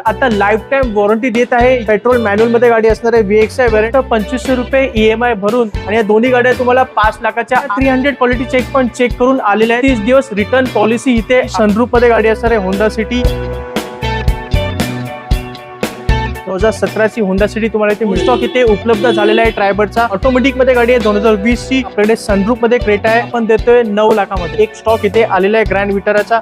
आता life time warranty देत आहे। पेट्रोल मॅन्युअल मध्ये गाडी असणार आहे VXI व्हेरियंट 2500 रुपये EMI भरून आणि या दोन्ही गाड्या तुम्हाला 5 लाखाच्या 300 क्वालिटी चेक पण चेक करून आलेल्या आहेत। 30 दिवस रिटर्न पॉलिसी इथे सनरूफ मध्ये गाडी असणार आहे होंडा सिटी 2017 ची होंडा सिटी तुम्हाला इथे स्टॉक इथे उपलब्ध झालेला आहे। ट्रायबरचा ऑटोमॅटिक मध्ये गाडी आहे 2020 ची। आपल्याकडे सनरूफ मध्ये क्रेटा आहे आपण देतोय 9 लाखामध्ये। एक स्टॉक इथे आलेला आहे ग्रँड विटाराचा।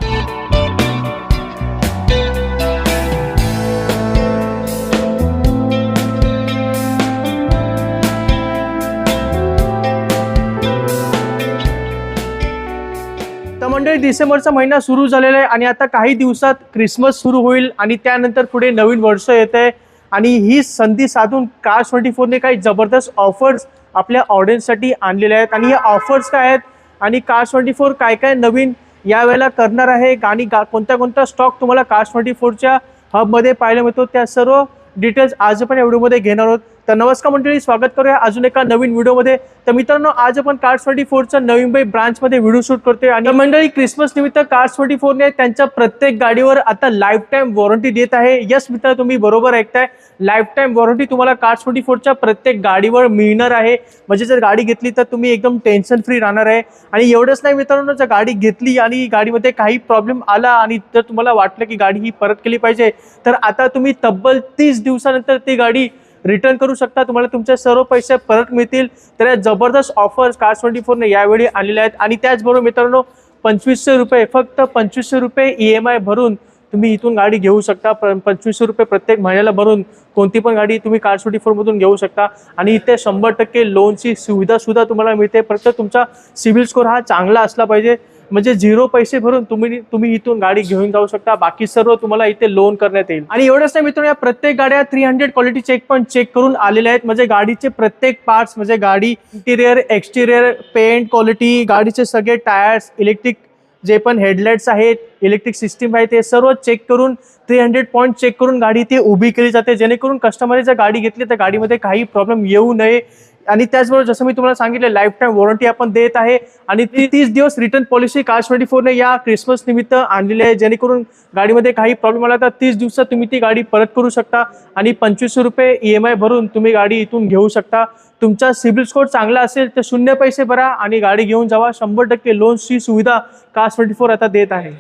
मंडळी डिसेंबरचा महिना सुरू झालेला आहे आणि आता काही दिवसात क्रिसमस सुरू होईल आणि त्यानंतर पुढे नवीन वर्ष येते आणि ही संधी साधून Cars24 ने काही जबरदस्त ऑफर्स आपल्या ऑडियन्ससाठी आणलेल्या आहेत। आणि या ऑफर्स काय आहेत आणि Cars24 काय काय नवीन यावेळेला करणार आहे आणि कोणता स्टॉक तुम्हाला Cars24 च्या हब मध्ये पाहायला मिळतो त्या सर्व डिटेल्स आज आपण या व्हिडिओमध्ये घेणार आहोत। तर नमस्कार मंडळी, स्वागत करूया अजून एका नवीन व्हिडिओमध्ये। तर मित्रांनो, आज आपण Cars24 च्या नवी मुंबई ब्रांच मध्ये व्हिडिओ शूट करतोय आणि मंडळी क्रिसमस निमित्त Cars24 ने त्यांच्या प्रत्येक गाडीवर आता लाईफ टाइम वॉरंटी देत आहे। यस मित्र, तुम्ही बरोबर ऐकताय, लाईफ टाइम वॉरंटी तुम्हाला Cars24 च्या प्रत्येक गाडीवर मिळणार आहे। म्हणजे जर गाडी घेतली तर तुम्ही एकदम टेन्शन फ्री राहणार आहे। आणि एवढंच नाही मित्रांनो, जर गाडी घेतली आणि गाडीमध्ये काही प्रॉब्लेम आला आणि जर तुम्हाला वाटलं की गाडी ही परत केली पाहिजे तर आता तुम्ही तब्बल 30 दिवसानंतर ती गाडी रिटर्न करू शकता। तुम्हाला तुमचे सर्व पैसे परत मिळतील। तर या जबरदस्त ऑफर्स Cars24 ने यावेळी आणलेल्या आहेत आणि त्याचबरोबर मित्रांनो 2500 रुपये, फक्त 2500 रुपये EMI भरून तुम्ही इथून गाडी घेऊ शकता। 2500 रुपये प्रत्येक महिन्याला भरून कोणती पण गाडी तुम्ही Cars24 मधून घेऊ शकता आणि इथे 100% लोनची सुविधा सुद्धा तुम्हाला मिळते। फक्त तुमचा सिबिल स्कोर हा चांगला असला पाहिजे, म्हणजे 0 पैसे भरून तुम्ही इथून गाडी घेऊन जाऊ शकता। बाकी सर्व तुम्हाला इथे लोन करण्यात येईल। आणि एवढंच नाही मित्रांनो, या प्रत्येक गाड्या 300 क्वालिटी चेक पण चेक करून आलेल्या आहेत। म्हणजे गाडीचे प्रत्येक पार्ट्स, म्हणजे गाडी इंटिरियर, एक्सटिरियर, पेंट क्वालिटी, गाडीचे सगळे टायर्स, इलेक्ट्रिक जे पण हेडलाइट्स आहेत, इलेक्ट्रिक सिस्टीम आहे, ते सर्व चेक करून 300 पॉइंट चेक करून गाडी ती उभी केली जाते, जेणेकरून कस्टमरने जर गाडी घेतली तर गाडीमध्ये काही प्रॉब्लेम येऊ नये। आणि त्याचबरोबर जसं मी तुम्हाला सांगितलं, लाईफ टाइम वॉरंटी आपण देत आहे आणि 30 दिवस रिटर्न पॉलिसी Cars24 ने या क्रिसमस निमित्त आणलेली आहे, जेणेकरून गाडीमध्ये काही प्रॉब्लेम आला तर 30 दिवसात तुम्ही ती गाडी परत करू शकता आणि 2500 रुपये EMI भरून तुम्ही गाडी इथून घेऊ शकता। तुमचा सिबिल स्कोर चांगला असेल तर 0 पैसे भरा आणि गाडी घेऊन जावा। 100% लोन्सची सुविधा Cars24 आता देत आहे।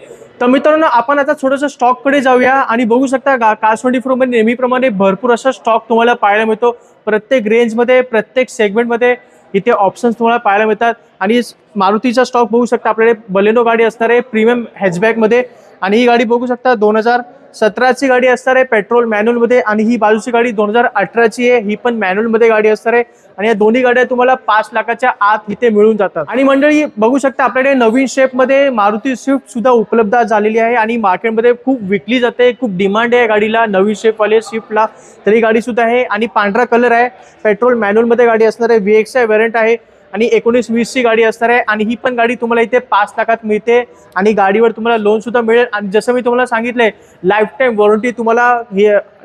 तर मित्रांनो, आपण आता थोडंसं स्टॉक कडे जाऊया आणि बघू शकता Cars24 मध्ये नेहमीप्रमाणे भरपूर असा स्टॉक तुम्हाला पाहायला मिळतो। प्रत्येक रेंजमध्ये, प्रत्येक सेगमेंटमध्ये इथे ऑप्शन्स तुम्हाला पाहायला मिळतात। आणि मारुतीचा स्टॉक बघू शकता, आपल्याकडे बलेनो गाडी असणार आहे प्रीमियम हॅचबॅक मध्ये आणि ही गाडी बघू शकता 2017 ची गाडी असणार आहे पेट्रोल मॅन्युअल मध्ये आणि ही बाजूची गाडी 2018 ची आहे, ही पण मॅन्युअल मध्ये गाडी असणार आहे। आणि या दोन्ही गाड्या तुम्हाला 5 लाखाच्या आत इथे मिळून जातात। आणि मंडळी बघू शकता, आपल्याकडे नवीन शेप मध्ये मारुती स्विफ्ट सुद्धा उपलब्ध झालेली आहे आणि मार्केटमध्ये खूप विकली जाते, खूप डिमांड आहे गाडीला, नवीन शेप वाले स्विफ्टला। तरी गाडी सुद्धा आहे आणि पांढरा कलर आहे, पेट्रोल मॅन्युअल मध्ये गाडी असणार आहे, VXI व्हेरियंट आहे आणि 19-20 ची गाडी असणार आहे। आणि ही पण गाडी तुम्हाला इथे 5 लाखात मिळते आणि गाडीवर तुम्हाला लोन सुद्धा मिळेल। आणि जसं मी तुम्हाला सांगितलंय, लाईफ टाइम वॉरंटी तुम्हाला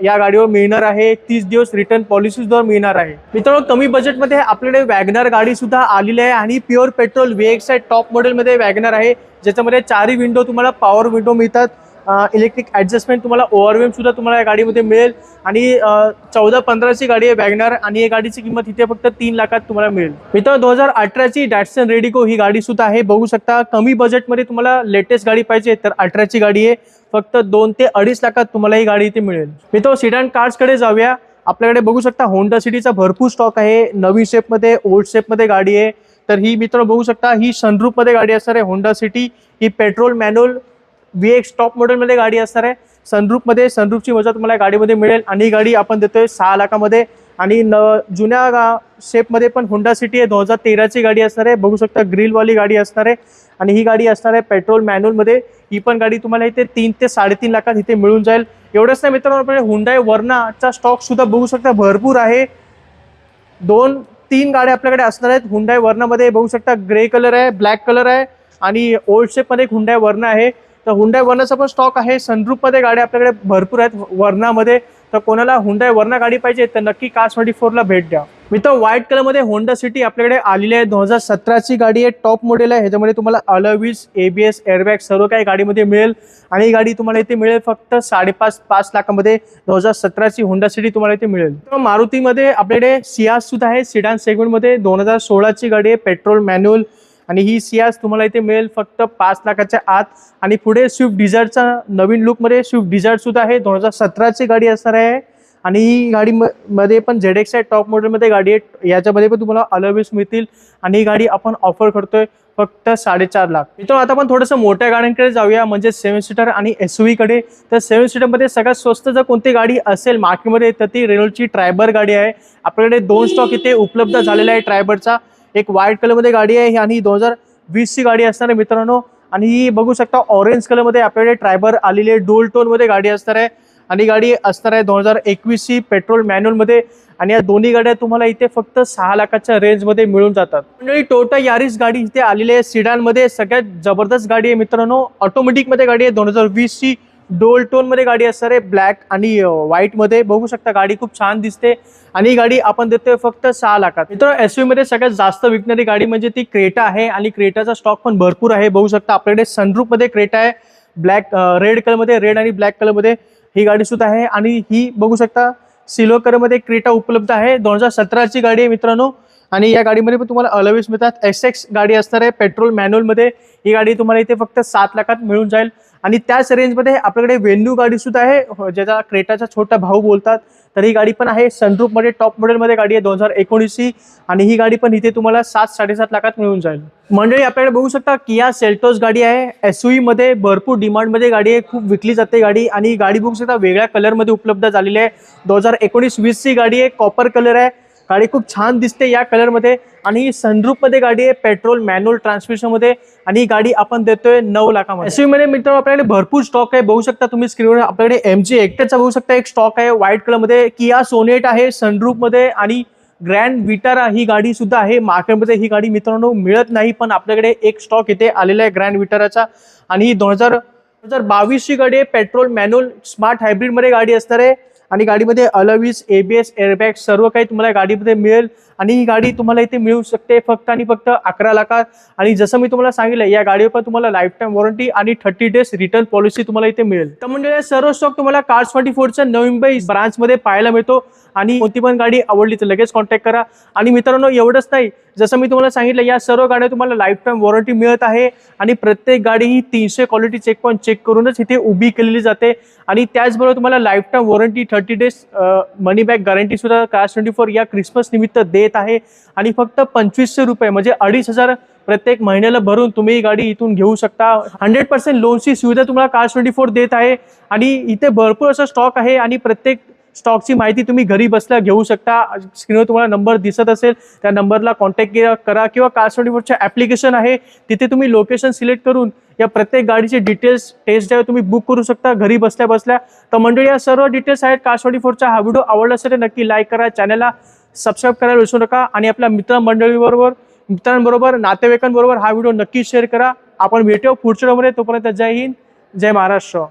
या गाडीवर मिळणार आहे, 30 दिवस रिटर्न पॉलिसी सुद्धा मिळणार आहे। मित्रांनो, कमी बजेटमध्ये आपल्याकडे वॅगनर गाडी सुद्धा आलेली आहे आणि प्युअर पेट्रोल VXI टॉप मॉडेलमध्ये वॅगनर आहे, ज्याच्यामध्ये 4 विंडो तुम्हाला पॉवर विंडो मिळतात, इलेक्ट्रिक ॲडजस्टमेंट तुम्हाला ओव्हरव्हीम सुद्धा तुम्हाला या गाडीमध्ये मिळेल आणि 14-15 ची गाडी आहे वॅगनर आणि या गाडीची किंमत इथे फक्त 3 लाखात तुम्हाला मिळेल। मित्रांनो, 2018 ची डॅटसन रेडिको ही गाडी सुद्धा आहे, बघू शकता। कमी बजेटमध्ये तुम्हाला लेटेस्ट गाडी पाहिजे तर 18 ची गाडी आहे, फक्त 2 ते 2.5 लाखात तुम्हाला ही गाडी इथे मिळेल। मित्रांनो, सिडॅन कार्स कडे जाऊया। आपल्याकडे बघू शकता होंडा सिटीचा भरपूर स्टॉक आहे, नवीन शेप मध्ये, ओल्ड शेप मध्ये गाडी आहे। तर ही मित्रांनो बघू शकता, ही सनरूफ मध्ये गाडी असणार आहे होंडा सिटी, ही petrol manual VX top model मध्ये गाडी असणार आहे। सनरूफ मध्ये, सनरूफची मजा तुम्हाला गाडीमध्ये मिळेल आणि ही गाडी आपण देतोय 6 लाखामध्ये। आणि जुन्या शेप मध्ये पण होंडा सिटी आहे, 2013 ची गाडी असणार आहे, बघू शकता ग्रिल वाली गाडी असणार आहे आणि ही गाडी असणार आहे पेट्रोल मॅन्युअल मध्ये। ही पण गाडी तुम्हाला इथे 3 ते 3.5 लाखात इथे मिळून जाईल। एवढंच नाही मित्रांनो, आपल्याकडे हुंडाई वर्नाचा स्टॉक सुद्धा बघू शकता भरपूर आहे, 2-3 गाड्या आपल्याकडे असणार आहेत। हुंडाई वर्नामध्ये बघू शकता ग्रे कलर आहे, ब्लॅक कलर आहे आणि ओल्ड शेप मध्ये एक हुंडाई वर्ना आहे। तर हुंडाई वर्नाचा पण स्टॉक आहे, सनरूफ मध्ये गाड्या आपल्याकडे भरपूर आहेत वर्नामध्ये। तर कोणाला हुंडाई वर्ना गाडी पाहिजे तर नक्की Cars24 ला भेट द्या। मित्र व्हाईट कलर मध्ये होंडा सिटी आपल्याकडे आलेली आहे. 2017ची गाडी आहे, टॉप मॉडेल आहे. ह्याच्यामध्ये तुम्हाला अलॉयव्हील्स, ABS, एअरबॅग सर्व काही गाडीमध्ये मिळेल आणि ही गाडी तुम्हाला इथे मिळेल फक्त 5.5 लाखामध्ये. 2017ची होंडा सिटी तुम्हाला इथे मिळेल. तर मारुतीमध्ये आपल्याकडे सियाज सुद्धा आहे सिडान सेगमेंटमध्ये. 2016ची गाडी आहे, पेट्रोल मॅन्युअल आणि ही सियाज तुम्हाला इथे मिळेल फक्त 5 लाखाच्या आत. आणि पुढे स्विफ्ट डिझायरचा नवीन लुकमध्ये स्विफ्ट डिझायर सुद्धा आहे. 2017ची गाडी असणार आहे आणि ही गाडी मध्ये पण ZX आहे, टॉप मॉडेलमध्ये गाडी आहे. याच्यामध्ये पण तुम्हाला अलॉयव्हील्स मिळतील आणि ही गाडी आपण ऑफर करतोय फक्त 4.5 लाख. मित्रांनो आता आपण थोडंसं मोठ्या गाड्यांकडे जाऊया, म्हणजे 7 सीटर आणि SUV कडे. तर 7 सीटरमध्ये सगळ्यात स्वस्त जर कोणती गाडी असेल मार्केटमध्ये तर ती रेनॉल्टची ट्रायबर गाडी आहे. आपल्याकडे 2 स्टॉक इथे उपलब्ध झालेला आहे ट्रायबरचा. एक व्हाईट कलरमध्ये गाडी आहे आणि 2020ची गाडी असणार आहे मित्रांनो. आणि ही बघू शकता ऑरेंज कलरमध्ये आपल्याकडे ट्रायबर आलेली आहे. डुअल टोनमध्ये गाडी असणार आहे आणि गाडी असणार आहे 2021ची पेट्रोल मॅन्युअलमध्ये. आणि या दोन्ही गाड्या तुम्हाला इथे फक्त 6 लाखाच्या रेंजमध्ये मिळून जातात. म्हणजे टोयोटा यारिस गाडी इथे आलेली आहे सिडानमध्ये. सगळ्यात जबरदस्त गाडी आहे मित्रांनो. ऑटोमॅटिकमध्ये गाडी आहे. 2020ची डोल टोनमध्ये गाडी असणार आहे, ब्लॅक आणि व्हाईटमध्ये. बघू शकता गाडी खूप छान दिसते आणि ही गाडी आपण देतोय फक्त 6 लाखात. मित्रांनो SUV मध्ये सगळ्यात जास्त विकणारी गाडी म्हणजे ती क्रेटा आहे आणि क्रेटाचा स्टॉक पण भरपूर आहे. बघू शकता आपल्याकडे सनरूफमध्ये क्रेटा आहे, ब्लॅक रेड कलरमध्ये, रेड आणि ब्लॅक कलरमध्ये ही गाडी सुद्धा आहे. आणि ही बघू शकता सिल्वर कलरमध्ये क्रेटा उपलब्ध आहे. 2017ची गाडी आहे मित्रांनो. आणि या गाडीमध्ये पण तुम्हाला अलॉयव्हील्स मिळतात. SX गाडी असणार आहे पेट्रोल मॅन्युअलमध्ये. ही गाडी तुम्हाला इथे फक्त 7 लाखात मिळून जाईल. आणि त्याच रेंजमध्ये आपल्याकडे वेन्यू गाडी सुद्धा आहे, ज्याचा क्रेटाचा छोटा भाऊ बोलतात. तर ही गाडी पण आहे सनरूफमध्ये, टॉप मॉडेलमध्ये गाडी आहे 2019ची. आणि ही गाडी पण इथे तुम्हाला 7-7.5 लाखात मिळून जाईल. मंडळी आपल्याकडे बघू शकता किया सेल्टोस गाडी आहे. SUV मध्ये भरपूर डिमांडमध्ये गाडी आहे, खूप विकली जाते गाडी. आणि ही गाडी बघू शकता वेगळ्या कलरमध्ये उपलब्ध झालेली आहे. 2019-20ची गाडी आहे, कॉपर कलर आहे. गाडी खूप छान दिसते या कलरमध्ये. आणि सनरूफमध्ये गाडी आहे, पेट्रोल मॅन्युअल ट्रान्समिशनमध्ये. आणि ही गाडी आपण देतोय 9 लाखामध्ये. SUV मध्ये मित्रांनो आपल्याकडे भरपूर स्टॉक आहे. बघू शकता तुम्ही स्क्रीनवर आपल्याकडे MG एक्टरचा बघू शकता एक स्टॉक आहे व्हाईट कलरमध्ये. किया सोनेट आहे सनरूफमध्ये. आणि ग्रँड विटारा ही गाडी सुद्धा आहे. मार्केटमध्ये ही गाडी मित्रांनो मिळत नाही, पण आपल्याकडे एक स्टॉक इथे आलेला आहे ग्रँड विटाराचा. आणि ही 2022ची गाडी आहे, पेट्रोल मॅन्युअल स्मार्ट हायब्रिडमध्ये गाडी असणार आहे. आणि गाडीमध्ये अलॉयव्हील्स, ABS, एअरबॅग सर्व काही तुम्हाला गाडीमध्ये मिळेल. आणि ही गाडी तुम्हाला इथे मिळू शकते फक्त आणि फक्त 11 लाखात. आणि जसं मी तुम्हाला सांगितलं या गाडीवर पण तुम्हाला लाईफ टाईम वॉरंटी आणि 30 डेज रिटर्न पॉलिसी तुम्हाला इथे मिळेल. तर म्हणजे सर्व स्टॉक तुम्हाला Cars24च्या नवी मुंबई ब्रांचमध्ये पाहायला मिळतो. आणि कोणती पण गाडी आवडली तर लगेच कॉन्टॅक्ट करा. आणि मित्रांनो एवढंच नाही, जसं मी तुम्हाला सांगितलं या सर्व गाड्या तुम्हाला लाईफ टाईम वॉरंटी मिळत आहे. आणि प्रत्येक गाडी ही 300 क्वालिटी चेक पॉईंट चेक करूनच इथे उभी केलेली जाते. आणि त्याचबरोबर तुम्हाला लाईफ टाईम वॉरंटी 30 डेज मनी बॅक गॅरंटी सुद्धा Cars24 या क्रिसमस निमित्त देत आहे. आणि फक्त 2500 रुपये म्हणजे 2,500 प्रत्येक महिन्याला भरून तुम्ही ही गाडी इथून घेऊ शकता. 100% लोनची सुविधा तुम्हाला Cars24 देत आहे. आणि इथे भरपूर असा स्टॉक आहे आणि प्रत्येक स्टॉकची माहिती तुम्ही घरी बसल्या घेऊ शकता. स्क्रीनवर तुम्हाला नंबर दिसत असेल त्या नंबरला कॉन्टॅक्ट करा. किंवा Cars24चे ॲप्लिकेशन आहे, तिथे तुम्ही लोकेशन सिलेक्ट करून या प्रत्येक गाडीचे डिटेल्स टेस्ट ड्राईव्ह तुम्ही बुक करू शकता घरी बसल्या बसल्या. तर मंडळी या सर्व डिटेल्स आहेत Cars24चा. हा व्हिडिओ आवडला असेल तर नक्की लाईक करा, चॅनलला सबस्क्राईब करायला विसरू नका. आणि आपल्या मित्रांबरोबर नातेवाईकांबरोबर हा व्हिडिओ नक्की शेअर करा. आपण भेटू पुढच्या व्हिडिओमध्ये. तोपर्यंत जय हिंद, जय महाराष्ट्र.